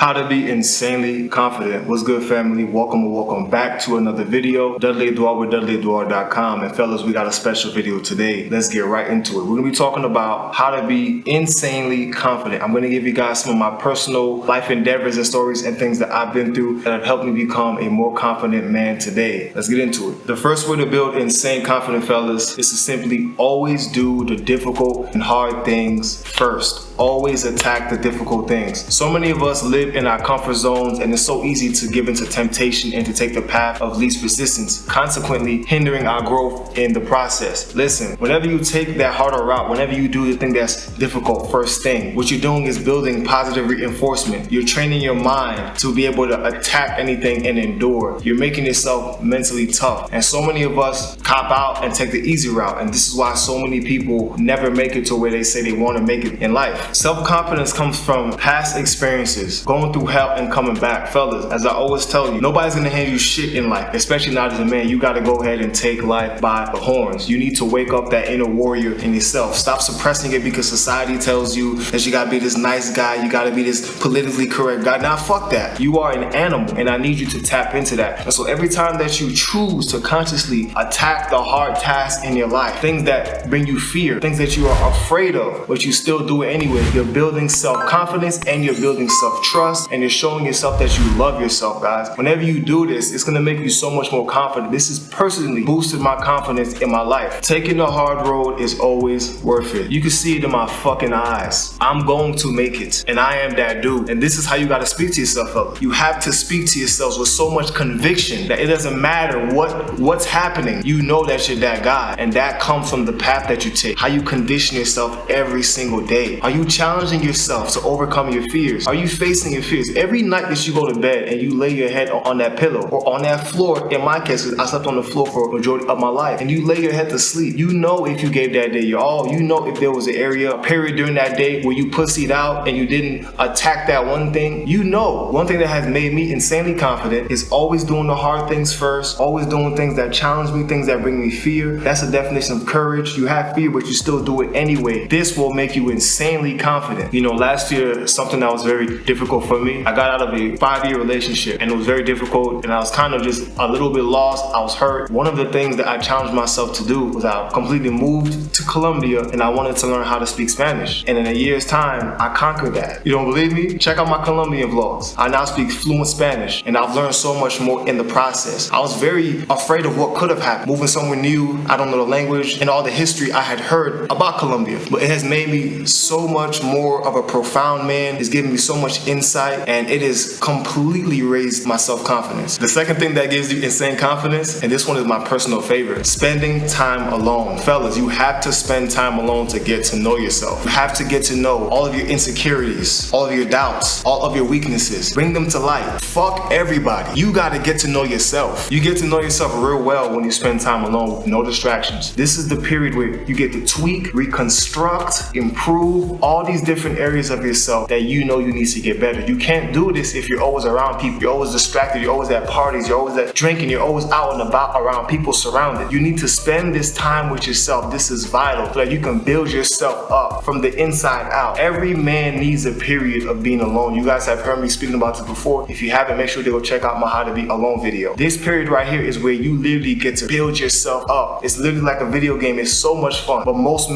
How to be insanely confident. What's good, family? Welcome back to another video. Dudley Edouard with DudleyEdouard.com. And fellas, we got a special video today. Let's get right into it. We're gonna be talking about how to be insanely confident. I'm gonna give you guys some of my personal life endeavors and stories and things that I've been through that have helped me become a more confident man today. Let's get into it. The first way to build insane confidence, fellas, is to simply always do the difficult and hard things first. Always attack the difficult things. So many of us live in our comfort zones, and it's so easy to give into temptation and to take the path of least resistance, consequently hindering our growth in the process. Listen, whenever you take that harder route, whenever you do the thing that's difficult first thing, what you're doing is building positive reinforcement. You're training your mind to be able to attack anything and endure. You're making yourself mentally tough. And so many of us cop out and take the easy route, and this is why so many people never make it to where they say they want to make it in life. Self-confidence comes from past experiences, going through hell and coming back. Fellas, as I always tell you, nobody's gonna hand you shit in life, especially not as a man. You gotta go ahead and take life by the horns. You need to wake up that inner warrior in yourself. Stop suppressing it because society tells you that you gotta be this nice guy, you gotta be this politically correct guy. Now fuck that. You are an animal, and I need you to tap into that. And so every time that you choose to consciously attack the hard tasks in your life, things that bring you fear, things that you are afraid of, but you still do it anyway, you're building self-confidence and you're building self-trust, and you're showing yourself that you love yourself, guys. Whenever you do this, it's gonna make you so much more confident. This has personally boosted my confidence in my life. Taking the hard road is always worth it. You can see it in my fucking eyes. I'm going to make it, and I am that dude. And this is how you gotta speak to yourself, fella. You have to speak to yourselves with so much conviction that it doesn't matter what's happening. You know that you're that guy, and that comes from the path that you take. How you condition yourself every single day. Are you challenging yourself to overcome your fears? Are you facing your fears? Every night that you go to bed and you lay your head on that pillow or on that floor, in my case, I slept on the floor for a majority of my life, and you lay your head to sleep, you know if you gave that day your all, you know if there was an area, a period during that day where you pussied out and you didn't attack that one thing. You know, one thing that has made me insanely confident is always doing the hard things first, always doing things that challenge me, things that bring me fear. That's the definition of courage. You have fear, but you still do it anyway. This will make you insanely confident. You know, last year, something that was very difficult for me, I got out of a 5-year relationship, and it was very difficult, and I was kind of just a little bit lost. I was hurt. One of the things that I challenged myself to do was I completely moved to Colombia, and I wanted to learn how to speak Spanish. And in a year's time, I conquered that. You don't believe me? Check out my Colombian vlogs. I now speak fluent Spanish, and I've learned so much more in the process. I was very afraid of what could have happened. Moving somewhere new, I don't know the language, and all the history I had heard about Colombia. But it has made me so much more of a profound man. It's given me so much insight, and it has completely raised my self-confidence. The second thing that gives you insane confidence, and this one is my personal favorite, spending time alone. Fellas, you have to spend time alone to get to know yourself. You have to get to know all of your insecurities, all of your doubts, all of your weaknesses. Bring them to light. Fuck everybody. You gotta get to know yourself. You get to know yourself real well when you spend time alone with no distractions. This is the period where you get to tweak, reconstruct, improve all these different areas of yourself that you know you need to get better. You can't do this if you're always around people. You're always distracted. You're always at parties. You're always at drinking. You're always out and about around people surrounded. You need to spend this time with yourself. This is vital so that you can build yourself up from the inside out. Every man needs a period of being alone. You guys have heard me speaking about this before. If you haven't, make sure to go check out my How to Be Alone video. This period right here is where you literally get to build yourself up. It's literally like a video game. It's so much fun. But most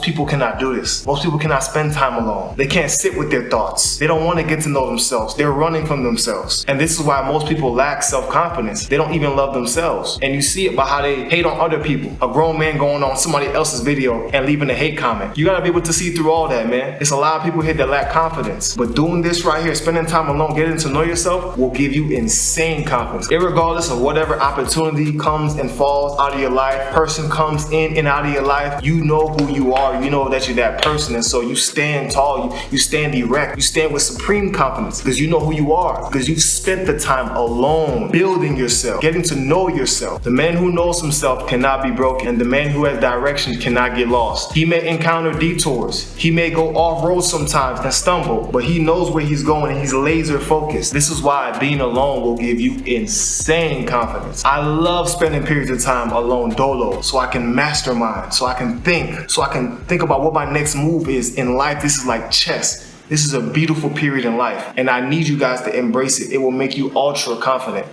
people cannot do this. Most people cannot spend time alone. They can't sit with their thoughts. They don't want to get to know themselves. They're running from themselves. And this is why most people lack self-confidence. They don't even love themselves. And you see it by how they hate on other people. A grown man going on somebody else's video and leaving a hate comment. You gotta be able to see through all that, man. It's a lot of people here that lack confidence. But doing this right here, spending time alone, getting to know yourself, will give you insane confidence. Irregardless of whatever opportunity comes and falls out of your life, person comes in and out of your life, you know who you are. You know that you're that person. And so you stand tall, you stand erect, you stand with supreme confidence because you know who you are. Because you've spent the time alone, building yourself, getting to know yourself. The man who knows himself cannot be broken, and the man who has direction cannot get lost. He may encounter detours. He may go off-road sometimes and stumble, but he knows where he's going and he's laser focused. This is why being alone will give you insane confidence. I love spending periods of time alone, dolo, so I can mastermind, so I can think about what my next move is in life. This is like chess. This is a beautiful period in life, and I need you guys to embrace it. It will make you ultra confident.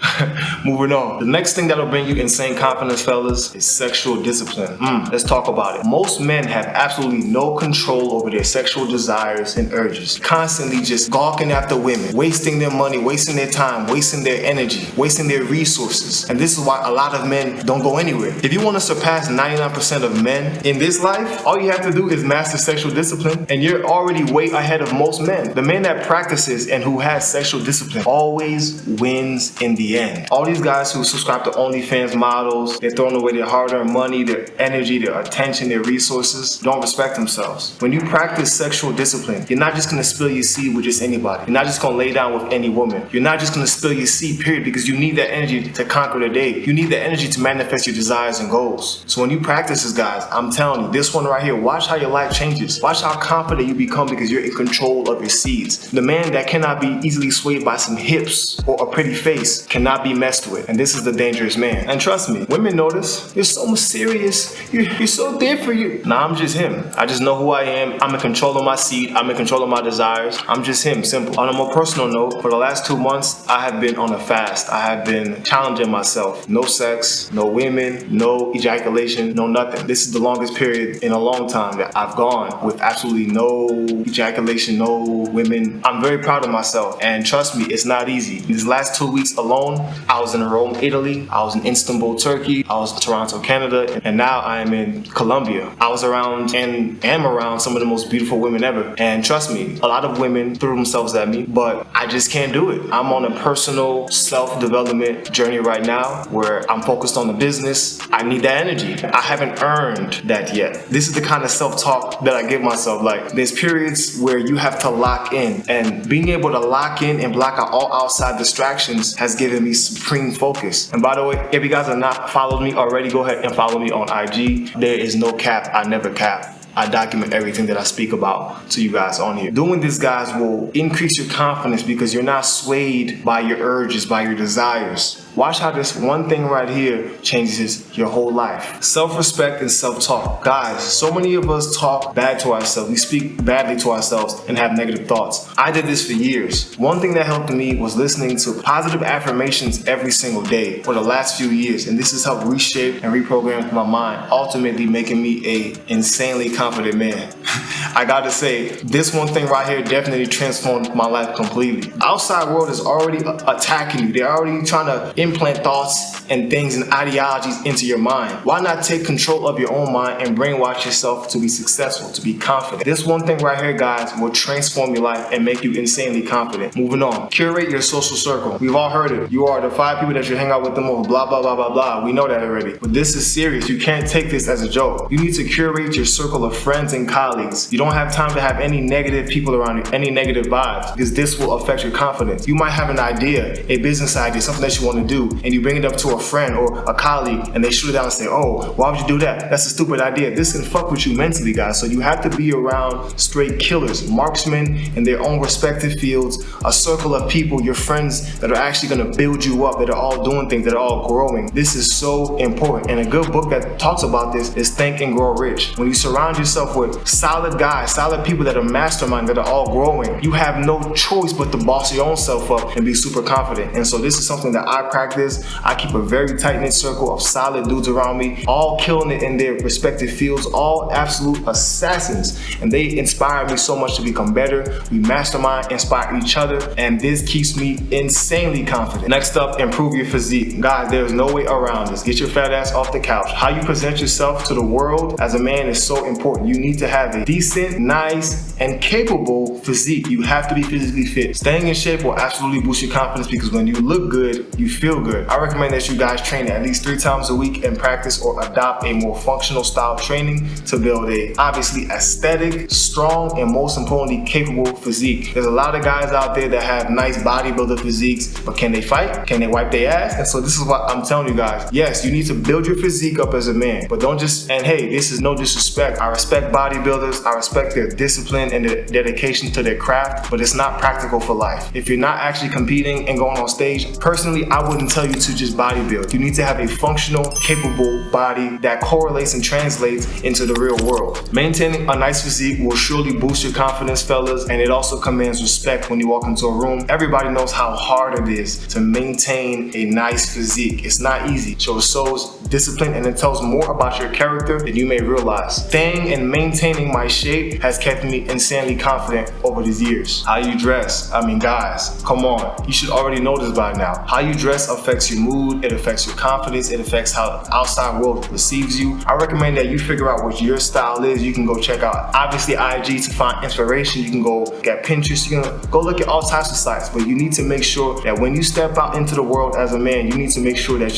Moving on. The next thing that'll bring you insane confidence, fellas, is sexual discipline. Let's talk about it. Most men have absolutely no control over their sexual desires and urges. Constantly just gawking after women, wasting their money, wasting their time, wasting their energy, wasting their resources. And this is why a lot of men don't go anywhere. If you want to surpass 99% of men in this life, all you have to do is master sexual discipline, and you're already way ahead of most men. The man that practices and who has sexual discipline always wins in the end. All these guys who subscribe to OnlyFans models, they're throwing away their hard-earned money, their energy, their attention, their resources, don't respect themselves. When you practice sexual discipline, you're not just gonna spill your seed with just anybody. You're not just gonna lay down with any woman. You're not just gonna spill your seed, period, because you need that energy to conquer the day. You need that energy to manifest your desires and goals. So when you practice this, guys, I'm telling you, this one right here, watch how your life changes. Watch how confident you become because you're in control of your seeds. The man that cannot be easily swayed by some hips or a pretty face cannot be messed with. And this is the dangerous man. And trust me, women notice. You're so mysterious. You're so different. Nah, I'm just him. I just know who I am. I'm in control of my seed. I'm in control of my desires. I'm just him, simple. On a more personal note, for the last 2 months, I have been on a fast. I have been challenging myself. No sex, no women, no ejaculation, no nothing. This is the longest period in a long time that I've gone with absolutely no ejaculation, no women. I'm very proud of myself, and trust me, it's not easy. These last 2 weeks alone, I was in Rome, Italy. I was in Istanbul, Turkey. I was in Toronto, Canada, and now I am in Colombia. I was around and am around some of the most beautiful women ever. And trust me, a lot of women threw themselves at me, but I just can't do it. I'm on a personal self-development journey right now where I'm focused on the business. I need that energy. I haven't earned that yet. This is the kind of self-talk that I give myself. Like, there's periods where you have to lock in, and being able to lock in and block out all outside distractions has given me supreme focus. And by the way, if you guys are not followed me already, go ahead and follow me on IG. There is no cap. I never cap. I document everything that I speak about to you guys on here. Doing this, guys, will increase your confidence because you're not swayed by your urges, by your desires. Watch how this one thing right here changes your whole life. Self-respect and self-talk. Guys, so many of us talk bad to ourselves. We speak badly to ourselves and have negative thoughts. I did this for years. One thing that helped me was listening to positive affirmations every single day for the last few years. And this has helped reshape and reprogram my mind, ultimately making me a insanely confident man. I gotta say, this one thing right here definitely transformed my life completely. Outside world is already attacking you. They're already trying to implant thoughts and things and ideologies into your mind. Why not take control of your own mind and brainwash yourself to be successful, to be confident? This one thing right here, guys, will transform your life and make you insanely confident. Moving on. Curate your social circle. We've all heard it. You are the 5 people that you hang out with the most, blah, blah, blah, blah, blah. We know that already. But this is serious. You can't take this as a joke. You need to curate your circle of friends and colleagues. You don't have time to have any negative people around you, any negative vibes, because this will affect your confidence. You might have an idea, a business idea, something that you want to do, and you bring it up to a friend or a colleague, and they shoot it down and say, oh, why would you do that? That's a stupid idea. This can fuck with you mentally, guys. So you have to be around straight killers, marksmen in their own respective fields, a circle of people, your friends that are actually going to build you up, that are all doing things, that are all growing. This is so important. And a good book that talks about this is Think and Grow Rich. When you surround yourself with solid guys, solid people that are mastermind, that are all growing, you have no choice but to boss your own self up and be super confident. And so this is something that I practice. I keep a very tight-knit circle of solid dudes around me, all killing it in their respective fields, all absolute assassins. And they inspire me so much to become better. We mastermind, inspire each other, and this keeps me insanely confident. Next up, improve your physique. Guys, there's no way around this. Get your fat ass off the couch. How you present yourself to the world as a man is so important. You need to have a decent, nice, and capable physique. You have to be physically fit. Staying in shape will absolutely boost your confidence because when you look good, you feel good. I recommend that you guys train at least 3 times a week and practice or adopt a more functional style training to build a obviously aesthetic, strong, and most importantly, capable physique. There's a lot of guys out there that have nice bodybuilder physiques, but can they fight? Can they wipe their ass? And so this is what I'm telling you guys. Yes, you need to build your physique up as a man, but don't just, and hey, this is no disrespect. I respect bodybuilders, I respect their discipline and their dedication to their craft, but it's not practical for life. If you're not actually competing and going on stage, personally, I wouldn't tell you to just bodybuild. You need to have a functional, capable body that correlates and translates into the real world. Maintaining a nice physique will surely boost your confidence, fellas, and it also commands respect when you walk into a room. Everybody knows how hard it is to maintain a nice physique. It's not easy. It shows discipline, and it tells more about your character than you may realize. Staying and maintaining my shape has kept me insanely confident over these years. How you dress, I mean, guys, come on. You should already know this by now. How you dress affects your mood, it affects your confidence, it affects how the outside world perceives you. I recommend that you figure out what your style is. You can go check out, obviously, IG to find inspiration. You can go get Pinterest. You can go look at all types of sites, but you need to make sure that when you step out into the world as a man, you need to make sure that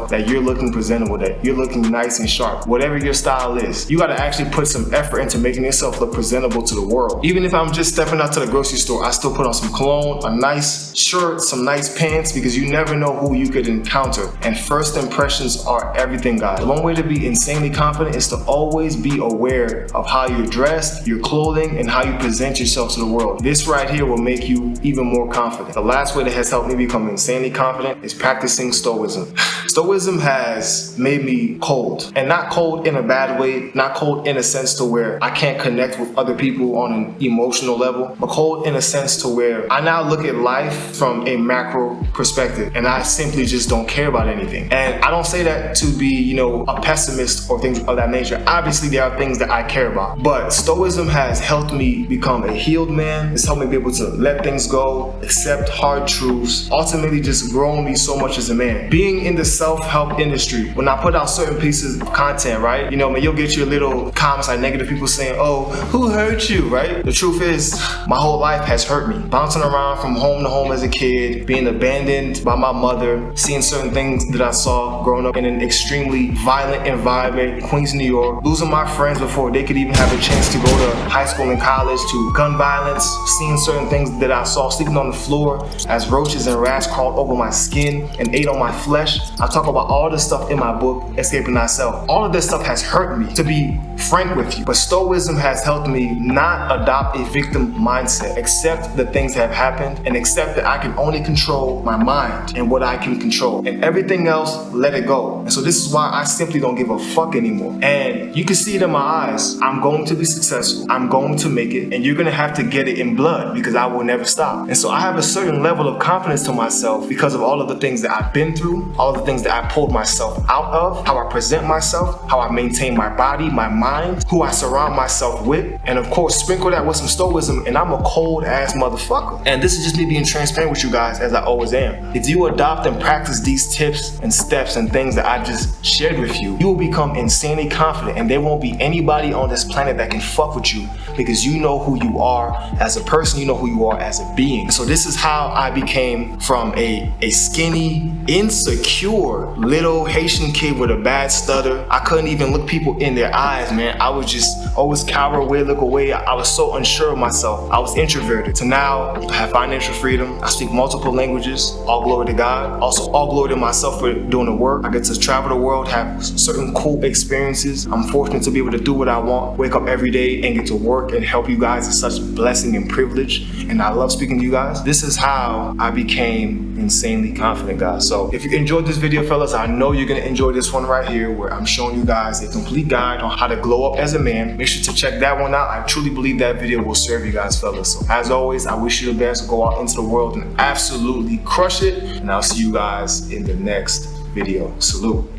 that you're looking presentable, that you're looking nice and sharp. Whatever your style is, you got to actually put some effort into making yourself look presentable to the world. Even if I'm just stepping out to the grocery store, I still put on some cologne, a nice shirt, some nice pants, because you never know who you could encounter. And first impressions are everything, guys. One way to be insanely confident is to always be aware of how you're dressed, your clothing, and how you present yourself to the world. This right here will make you even more confident. The last way that has helped me become insanely confident is practicing stoicism. Stoicism has made me cold, and not cold in a bad way, not cold in a sense to where I can't connect with other people on an emotional level, but cold in a sense to where I now look at life from a macro perspective, and I simply just don't care about anything. And I don't say that to be, a pessimist or things of that nature. Obviously, there are things that I care about, but stoicism has helped me become a healed man. It's helped me be able to let things go, accept hard truths, ultimately just grown me so much as a man. Being in the self-help industry, when I put out certain pieces of content, right? You'll get your little comments like negative people saying, oh, who hurt you, right? The truth is, my whole life has hurt me. Bouncing around from home to home as a kid, being abandoned by my mother, seeing certain things that I saw growing up in an extremely violent environment, Queens, New York, losing my friends before they could even have a chance to go to high school and college, to gun violence, seeing certain things that I saw, sleeping on the floor as roaches and rats crawled over my skin and ate on my flesh. I talk about all this stuff in my book, Escaping Thyself. All of this stuff has hurt me, to be frank with you. But stoicism has helped me not adopt a victim mindset, accept the things that have happened, and accept that I can only control my mind and what I can control. And everything else, let it go. And so this is why I simply don't give a fuck anymore. And you can see it in my eyes. I'm going to be successful. I'm going to make it. And you're going to have to get it in blood, because I will never stop. And so I have a certain level of confidence to myself because of all of the things that I've been through, all of the things that I pulled myself out of, how I present myself, how I maintain my body, my mind, who I surround myself with, and of course sprinkle that with some stoicism, and I'm a cold ass motherfucker. And this is just me being transparent with you guys, as I always am. If you adopt and practice these tips and steps and things that I just shared with you, you will become insanely confident, and there won't be anybody on this planet that can fuck with you, because you know who you are as a person, you know who you are as a being. So this is how I became from a skinny, insecure little Haitian kid with a bad stutter. I couldn't even look people in their eyes, man. I would just always cower away, look away. I was so unsure of myself. I was introverted. To now, I have financial freedom. I speak multiple languages. All glory to God. Also, all glory to myself for doing the work. I get to travel the world, have certain cool experiences. I'm fortunate to be able to do what I want, wake up every day and get to work and help you guys. It's such a blessing and privilege, and I love speaking to you guys. This is how I became insanely confident, guys. So if you enjoyed this video, fellas, I know you're gonna enjoy this one right here, where I'm showing you guys a complete guide on how to glow up as a man. Make sure to check that one out. I truly believe that video will serve you guys, fellas. So as always, I wish you the best. Go out into the world and absolutely crush it, and I'll see you guys in the next video. Salute.